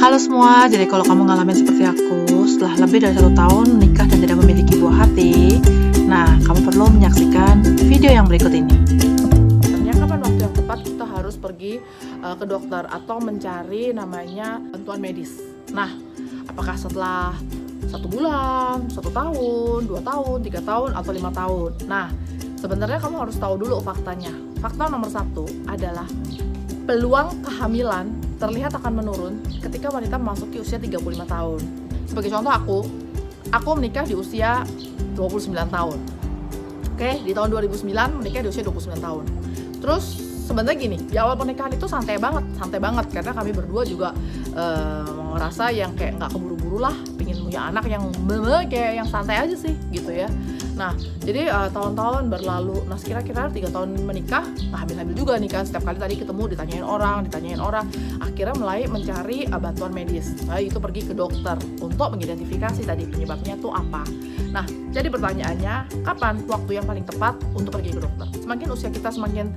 Halo semua, jadi kalau kamu ngalamin seperti aku, setelah lebih dari 1 tahun menikah dan tidak memiliki buah hati, nah kamu perlu menyaksikan video yang berikut ini. Sebenarnya kapan waktu yang tepat kita harus pergi ke dokter atau mencari namanya bantuan medis. Nah, apakah setelah 1 bulan, 1 tahun, 2 tahun, 3 tahun, atau 5 tahun? Nah, sebenarnya kamu harus tahu dulu faktanya. Fakta nomor 1 adalah peluang kehamilan terlihat akan menurun ketika wanita memasuki usia 35 tahun. Sebagai contoh aku menikah di usia 29 tahun. Oke, di tahun 2009 menikah di usia 29 tahun. Terus sebenarnya gini, di awal pernikahan itu santai banget karena kami berdua juga ngerasa yang kayak nggak keburu-buru lah, pengen punya anak yang kayak yang santai aja sih gitu ya. Nah, jadi tahun-tahun berlalu. Nah, kira-kira 3 tahun menikah, nah hamil-hamil juga nih kan. Setiap kali tadi ketemu ditanyain orang. Akhirnya mulai mencari bantuan medis. Nah, itu pergi ke dokter untuk mengidentifikasi tadi penyebabnya tuh apa. Nah, jadi pertanyaannya, kapan waktu yang paling tepat untuk pergi ke dokter? Semakin usia kita semakin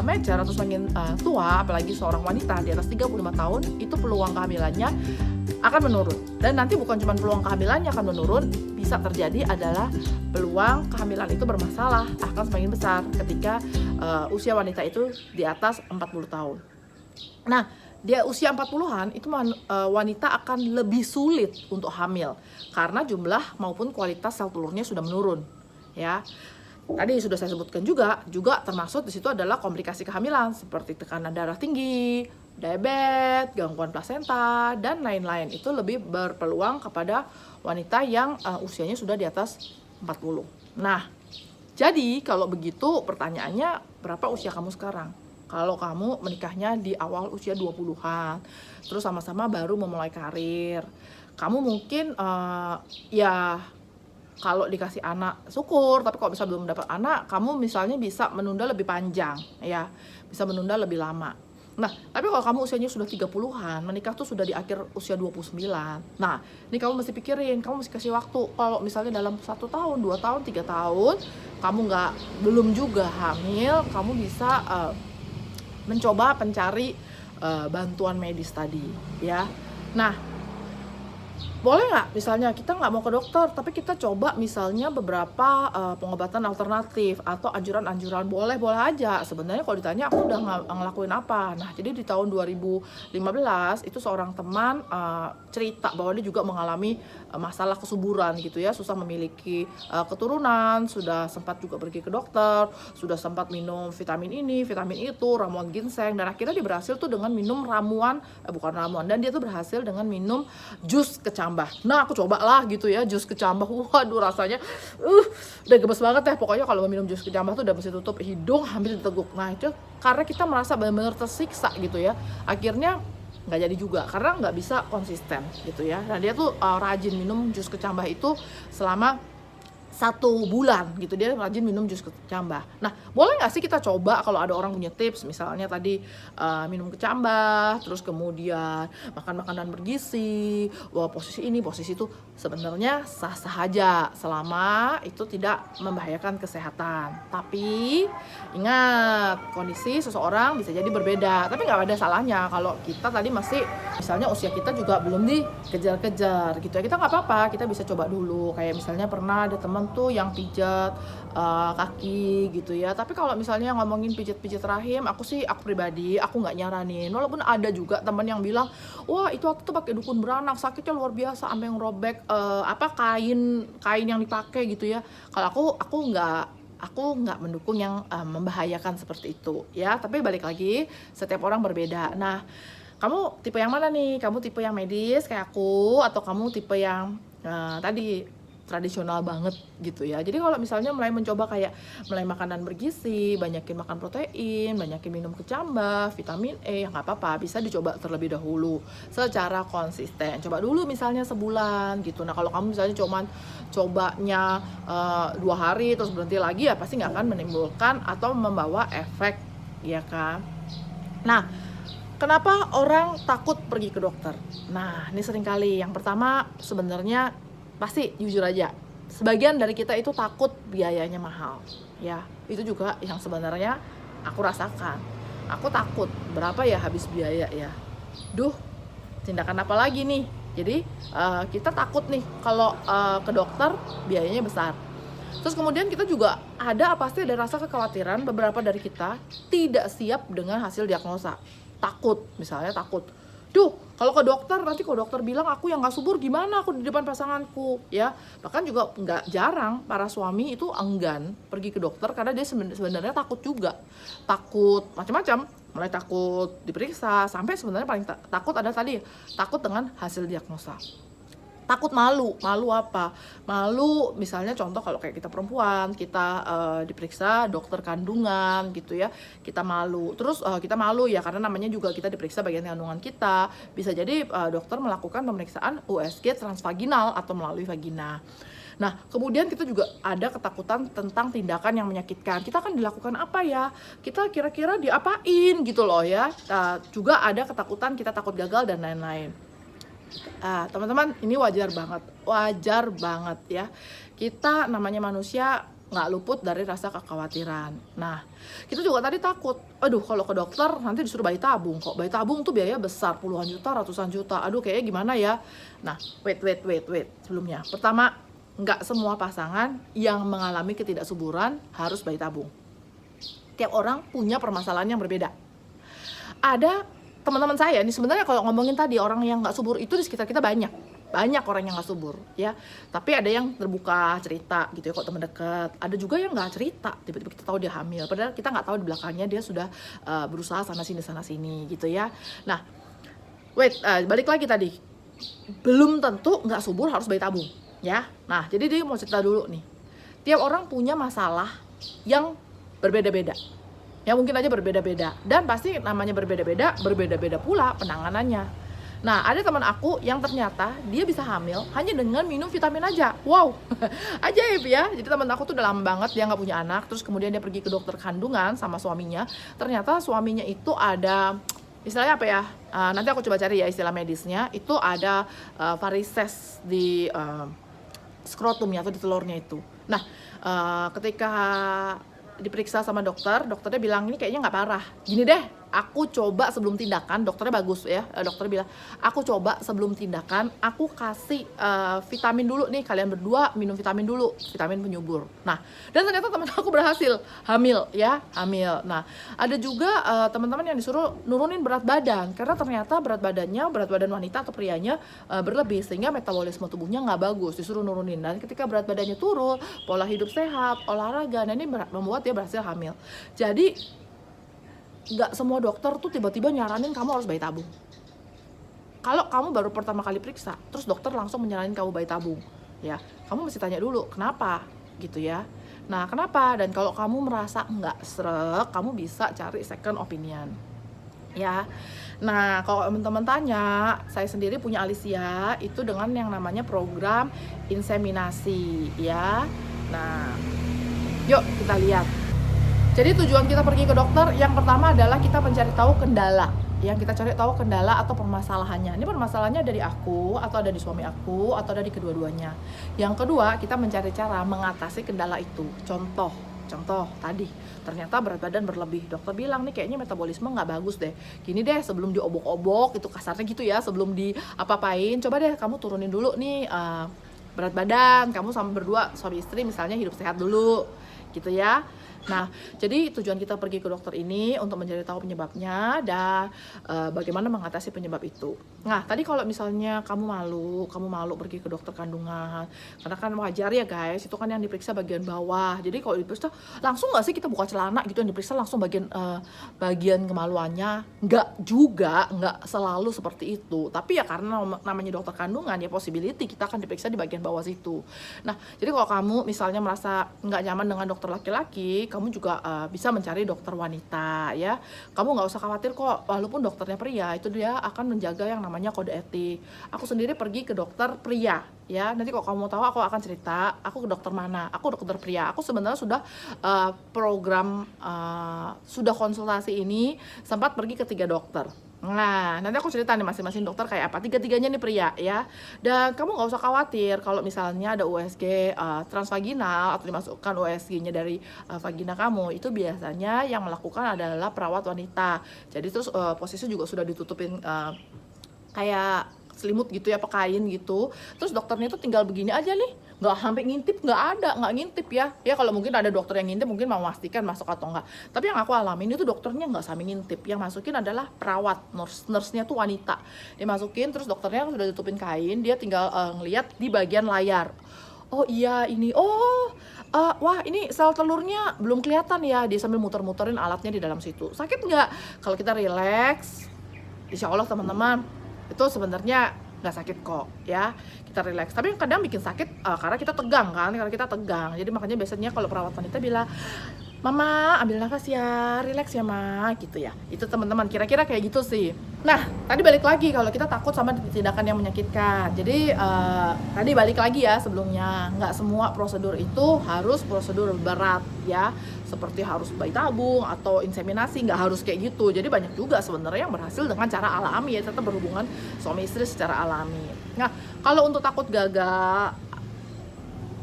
mature atau semakin tua, apalagi seorang wanita di atas 35 tahun, itu peluang kehamilannya akan menurun. Dan nanti bukan cuma peluang kehamilannya akan menurun, bisa terjadi adalah peluang kehamilan itu bermasalah akan semakin besar ketika usia wanita itu di atas 40 tahun. Nah, di usia 40-an itu wanita akan lebih sulit untuk hamil karena jumlah maupun kualitas sel telurnya sudah menurun, ya. Tadi sudah saya sebutkan juga termasuk di situ adalah komplikasi kehamilan seperti tekanan darah tinggi, diabetes, gangguan plasenta, dan lain-lain. Itu lebih berpeluang kepada wanita yang usianya sudah di atas 40. Nah, jadi kalau begitu pertanyaannya, berapa usia kamu sekarang? Kalau kamu menikahnya di awal usia 20-an, terus sama-sama baru memulai karir, kamu mungkin ya kalau dikasih anak syukur, tapi kalau bisa belum dapat anak, kamu misalnya bisa menunda lebih panjang, ya, bisa menunda lebih lama. Nah, tapi kalau kamu usianya sudah 30-an, menikah tuh sudah di akhir usia 29. Nah, ini kamu mesti pikirin, kamu mesti kasih waktu. Kalau misalnya dalam 1 tahun, 2 tahun, 3 tahun, kamu belum juga hamil, kamu bisa mencoba mencari bantuan medis tadi, ya. Nah, boleh nggak misalnya kita nggak mau ke dokter, tapi kita coba misalnya beberapa pengobatan alternatif atau anjuran-anjuran, boleh aja. Sebenarnya kalau ditanya aku udah ngelakuin apa. Nah, jadi di tahun 2015 itu seorang teman cerita bahwa dia juga mengalami masalah kesuburan gitu ya, susah memiliki keturunan, sudah sempat juga pergi ke dokter, sudah sempat minum vitamin ini, vitamin itu, ramuan ginseng, dan akhirnya dia berhasil tuh dengan minum dan dia tuh berhasil dengan minum jus kecambah. Nah, aku coba lah gitu ya, jus kecambah. Waduh, rasanya udah gemes banget ya. Pokoknya kalau minum jus kecambah tuh udah mesti tutup hidung, hampir diteguk. Nah, itu karena kita merasa benar-benar tersiksa gitu ya. Akhirnya nggak jadi juga karena nggak bisa konsisten gitu ya. Nah, dia tuh rajin minum jus kecambah itu selama 1 bulan gitu, dia rajin minum jus kecambah. Nah, boleh nggak sih kita coba kalau ada orang punya tips, misalnya tadi minum kecambah, terus kemudian makan makanan bergizi, posisi ini, posisi itu, sebenarnya sah-sah aja selama itu tidak membahayakan kesehatan. Tapi ingat, kondisi seseorang bisa jadi berbeda. Tapi nggak ada salahnya kalau kita tadi masih, misalnya usia kita juga belum dikejar-kejar gitu ya. Kita nggak apa-apa, kita bisa coba dulu. Kayak misalnya pernah ada teman tuh yang pijat kaki gitu ya. Tapi kalau misalnya ngomongin pijat rahim, aku pribadi aku nggak nyaranin. Walaupun ada juga teman yang bilang, wah itu aku tuh pakai dukun beranak, sakitnya luar biasa sampai ngerobek kain yang dipakai gitu ya. Kalau aku nggak mendukung yang membahayakan seperti itu ya. Tapi balik lagi, setiap orang berbeda. Nah, kamu tipe yang mana nih? Kamu tipe yang medis kayak aku, atau kamu tipe yang tadi tradisional banget gitu ya. Jadi kalau misalnya mulai mencoba kayak mulai makanan bergizi, banyakin makan protein, banyakin minum kecambah, vitamin E, ya nggak apa-apa, bisa dicoba terlebih dahulu secara konsisten. Coba dulu misalnya sebulan gitu. Nah, kalau kamu misalnya cobanya 2 hari terus berhenti lagi, ya pasti nggak akan menimbulkan atau membawa efek, ya kan. Nah, kenapa orang takut pergi ke dokter? Nah, ini seringkali. Yang pertama, sebenarnya pasti jujur aja, sebagian dari kita itu takut biayanya mahal, ya. Itu juga yang sebenarnya aku rasakan. Aku takut berapa ya habis biaya ya. Duh, tindakan apa lagi nih? Jadi kita takut nih kalau ke dokter biayanya besar. Terus kemudian kita juga pasti ada rasa kekhawatiran beberapa dari kita tidak siap dengan hasil diagnosa. Takut, misalnya takut. Duh, kalau ke dokter nanti kalau dokter bilang aku yang nggak subur gimana aku di depan pasanganku, ya. Bahkan juga nggak jarang para suami itu enggan pergi ke dokter karena dia sebenarnya takut juga, takut macam-macam, mulai takut diperiksa sampai sebenarnya paling takut ada tadi takut dengan hasil diagnosa. Takut malu apa? Malu misalnya contoh kalau kayak kita perempuan, kita diperiksa dokter kandungan gitu ya, kita malu. Terus kita malu ya karena namanya juga kita diperiksa bagian kandungan kita. Bisa jadi dokter melakukan pemeriksaan USG transvaginal atau melalui vagina. Nah, kemudian kita juga ada ketakutan tentang tindakan yang menyakitkan. Kita akan dilakukan apa ya? Kita kira-kira diapain gitu loh ya. Juga ada ketakutan kita takut gagal dan lain-lain. Teman-teman, ini wajar banget ya. Kita namanya manusia nggak luput dari rasa kekhawatiran. Nah, kita juga tadi takut, aduh kalau ke dokter nanti disuruh bayi tabung, kok bayi tabung tuh biaya besar, puluhan juta, ratusan juta, aduh kayaknya gimana ya. Nah, wait, sebelumnya. Pertama, nggak semua pasangan yang mengalami ketidaksuburan harus bayi tabung. Tiap orang punya permasalahan yang berbeda. Ada teman-teman saya ini sebenarnya kalau ngomongin tadi orang yang nggak subur itu di sekitar kita banyak orang yang nggak subur ya, tapi ada yang terbuka cerita gitu ya kok teman dekat, ada juga yang nggak cerita, tiba-tiba kita tahu dia hamil padahal kita nggak tahu di belakangnya dia sudah berusaha sana sini gitu ya. Nah balik lagi tadi, belum tentu nggak subur harus bayi tabung ya. Nah jadi dia mau cerita dulu nih, tiap orang punya masalah yang berbeda-beda ya, mungkin aja berbeda-beda, dan pasti namanya berbeda-beda pula penanganannya. Nah, ada teman aku yang ternyata dia bisa hamil hanya dengan minum vitamin aja. Wow, ajaib ya. Jadi teman aku tuh udah lama banget dia nggak punya anak, terus kemudian dia pergi ke dokter kandungan sama suaminya. Ternyata suaminya itu ada istilahnya apa ya? Nanti aku coba cari ya istilah medisnya. Itu ada varises di skrotumnya atau di telurnya itu. Nah, ketika diperiksa sama dokternya bilang ini kayaknya nggak parah, gini deh aku coba sebelum tindakan, dokternya bagus ya, dokternya bilang aku coba sebelum tindakan aku kasih vitamin dulu nih, kalian berdua minum vitamin dulu, vitamin penyubur. Nah dan ternyata teman aku berhasil hamil. Nah ada juga teman-teman yang disuruh nurunin berat badan karena ternyata berat badan wanita atau prianya berlebih sehingga metabolisme tubuhnya nggak bagus, disuruh nurunin. Dan ketika berat badannya turun, pola hidup sehat, olahraga, nah ini membuat dia berhasil hamil. Jadi nggak semua dokter tuh tiba-tiba nyaranin kamu harus bayi tabung. Kalau kamu baru pertama kali periksa, terus dokter langsung menyaranin kamu bayi tabung, ya kamu mesti tanya dulu kenapa gitu ya. Nah kenapa, dan kalau kamu merasa nggak srek, kamu bisa cari second opinion ya. Nah kalau teman-teman tanya, saya sendiri punya Alicia itu dengan yang namanya program inseminasi ya. Nah yuk kita lihat. Jadi tujuan kita pergi ke dokter yang pertama adalah kita mencari tahu kendala. Yang kita cari tahu kendala atau permasalahannya. Ini permasalahannya dari aku, atau ada di suami aku, atau ada di kedua-duanya. Yang kedua, kita mencari cara mengatasi kendala itu. Contoh tadi, ternyata berat badan berlebih. Dokter bilang nih kayaknya metabolisme nggak bagus deh. Gini deh, sebelum diobok-obok, itu kasarnya gitu ya, sebelum diapa-apain, coba deh kamu turunin dulu nih berat badan. Kamu sama berdua, suami istri misalnya hidup sehat dulu, gitu ya. Nah, jadi tujuan kita pergi ke dokter ini untuk mencari tahu penyebabnya dan bagaimana mengatasi penyebab itu. Nah, tadi kalau misalnya kamu malu pergi ke dokter kandungan, karena kan wajar ya guys, itu kan yang diperiksa bagian bawah. Jadi kalau diperiksa langsung nggak sih kita buka celana gitu, yang diperiksa langsung bagian kemaluannya? Nggak selalu seperti itu. Tapi ya karena namanya dokter kandungan ya possibility kita akan diperiksa di bagian bawah situ. Nah, jadi kalau kamu misalnya merasa nggak nyaman dengan dokter laki-laki, kamu juga bisa mencari dokter wanita ya. Kamu nggak usah khawatir kok, walaupun dokternya pria itu dia akan menjaga yang namanya kode etik. Aku sendiri pergi ke dokter pria ya. Nanti kalau kamu mau tahu aku akan cerita aku ke dokter mana. Aku dokter pria. Aku sebenarnya sudah sudah konsultasi ini sempat pergi ke 3 dokter. Nah, nanti aku cerita nih masing-masing dokter kayak apa. 3-tiganya nih pria ya. Dan kamu nggak usah khawatir kalau misalnya ada USG transvaginal atau dimasukkan USG-nya dari vagina kamu, itu biasanya yang melakukan adalah perawat wanita. Jadi terus posisi juga sudah ditutupin kayak selimut gitu ya, pakai kain gitu. Terus dokternya tuh tinggal begini aja nih, nggak sampai ngintip, nggak ngintip ya. Ya kalau mungkin ada dokter yang ngintip mungkin mau memastikan masuk atau enggak. Tapi yang aku alamin itu dokternya nggak sampai ngintip. Yang masukin adalah perawat, nurse-nya tuh wanita. Dia masukin, terus dokternya sudah tutupin kain, dia tinggal ngeliat di bagian layar. Oh iya ini, wah ini sel telurnya belum kelihatan ya. Dia sambil muter-muterin alatnya di dalam situ. Sakit nggak? Kalau kita relax, insya Allah teman-teman, itu sebenarnya nggak sakit kok ya, kita relax. Tapi kadang bikin sakit karena kita tegang kan, jadi makanya biasanya kalau perawat wanita bilang, mama ambil nafas ya, relax ya ma, gitu ya. Itu teman-teman, kira-kira kayak gitu sih. Nah tadi balik lagi kalau kita takut sama tindakan yang menyakitkan. Jadi tadi balik lagi ya sebelumnya, nggak semua prosedur itu harus prosedur berat ya, seperti harus bayi tabung atau inseminasi, nggak harus kayak gitu. Jadi banyak juga sebenarnya yang berhasil dengan cara alami ya, tetap berhubungan suami istri secara alami. Nah kalau untuk takut gagal,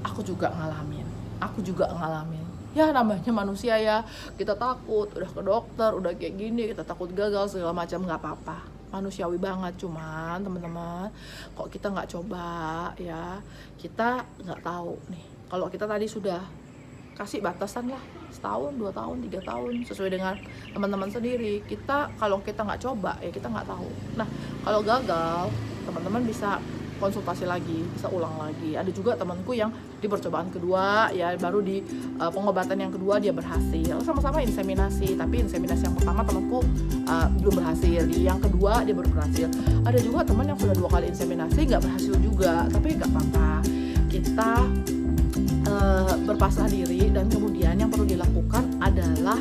aku juga ngalamin. Ya namanya manusia ya, kita takut, udah ke dokter, udah kayak gini, kita takut gagal segala macam, nggak apa-apa, manusiawi banget. Cuman teman-teman, kok kita nggak coba ya, kita nggak tahu nih. Kalau kita tadi sudah kasih batasan lah, 1 tahun, 2 tahun, 3 tahun, sesuai dengan teman-teman sendiri. Kalau kita nggak coba ya kita nggak tahu. Nah kalau gagal, teman-teman bisa konsultasi lagi, bisa ulang lagi. Ada juga temanku yang di percobaan kedua ya, baru di pengobatan yang kedua dia berhasil. Sama-sama inseminasi, tapi inseminasi yang pertama temanku belum berhasil, di yang kedua dia baru berhasil. Ada juga teman yang sudah 2 kali inseminasi nggak berhasil juga, tapi nggak apa-apa. Kita berpasrah diri, dan kemudian yang perlu dilakukan adalah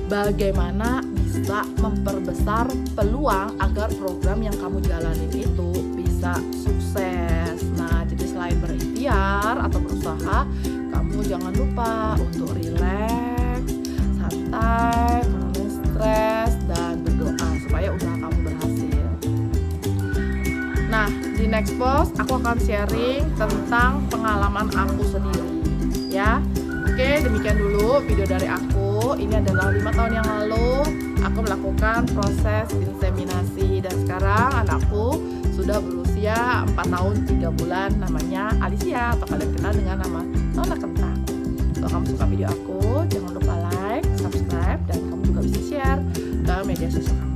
bagaimana bisa memperbesar peluang agar program yang kamu jalanin itu bisa sukses. Nah, jadi selain berikhtiar atau berusaha, kamu jangan lupa untuk relax, santai, kurangin stres, dan berdoa supaya usaha kamu berhasil. Nah, di next post aku akan sharing tentang pengalaman aku sendiri ya. Oke, demikian dulu video dari aku. Ini adalah 5 tahun yang lalu aku melakukan proses inseminasi, dan sekarang anakku sudah berusia 4 tahun 3 bulan, namanya Alicia, atau kalian kenal dengan nama Nona Kentang. Kalau kamu suka video aku, jangan lupa like, subscribe, dan kamu juga bisa share ke media sosial kamu.